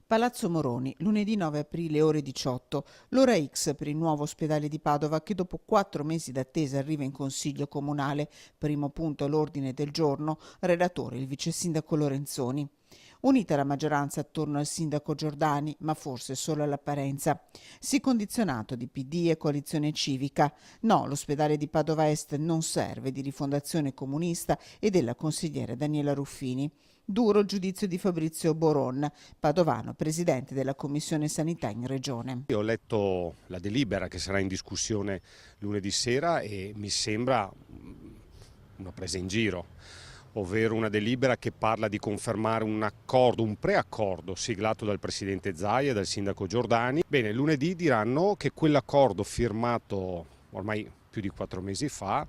Palazzo Moroni, lunedì 9 aprile ore 18, l'ora X per il nuovo ospedale di Padova che dopo 4 mesi d'attesa arriva in consiglio comunale, primo punto all'ordine del giorno, relatore il vice sindaco Lorenzoni. Unita la maggioranza attorno al sindaco Giordani, ma forse solo all'apparenza. Sì condizionato di PD e coalizione civica. No, l'ospedale di Padova Est non serve, di Rifondazione Comunista e della consigliera Daniela Ruffini. Duro il giudizio di Fabrizio Boron, padovano, presidente della Commissione Sanità in Regione. Io ho letto la delibera che sarà in discussione lunedì sera e mi sembra una presa in giro, ovvero una delibera che parla di confermare un accordo, un preaccordo siglato dal presidente Zaia e dal sindaco Giordani. Bene, lunedì diranno che quell'accordo firmato ormai più di 4 mesi fa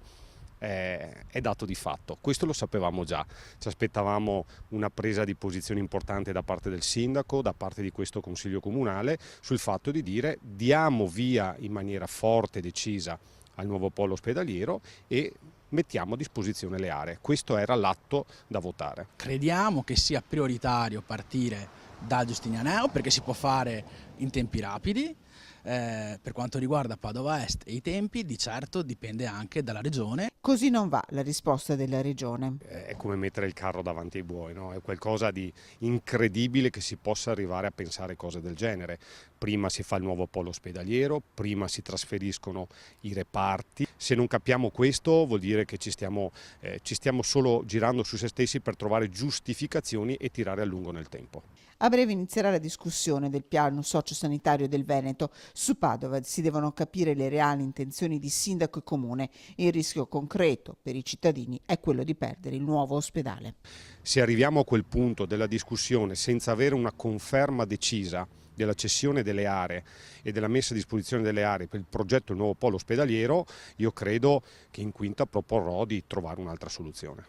è dato di fatto. Questo lo sapevamo già, ci aspettavamo una presa di posizione importante da parte del sindaco, da parte di questo consiglio comunale, sul fatto di dire diamo via in maniera forte e decisa al nuovo polo ospedaliero e mettiamo a disposizione le aree. Questo era l'atto da votare. Crediamo che sia prioritario partire da Giustinianeo perché si può fare in tempi rapidi. Per quanto riguarda Padova Est e i tempi, di certo dipende anche dalla regione. Così non va la risposta della regione. È come mettere il carro davanti ai buoi, no? È qualcosa di incredibile che si possa arrivare a pensare cose del genere. Prima si fa il nuovo polo ospedaliero, prima si trasferiscono i reparti. Se non capiamo questo vuol dire che ci stiamo solo girando su se stessi per trovare giustificazioni e tirare a lungo nel tempo. A breve inizierà la discussione del piano sociosanitario del Veneto. Su Padova si devono capire le reali intenzioni di sindaco e comune. Il rischio concreto per i cittadini è quello di perdere il nuovo ospedale. Se arriviamo a quel punto della discussione senza avere una conferma decisa della cessione delle aree e della messa a disposizione delle aree per il progetto del nuovo polo ospedaliero, io credo che in quinta proporrò di trovare un'altra soluzione.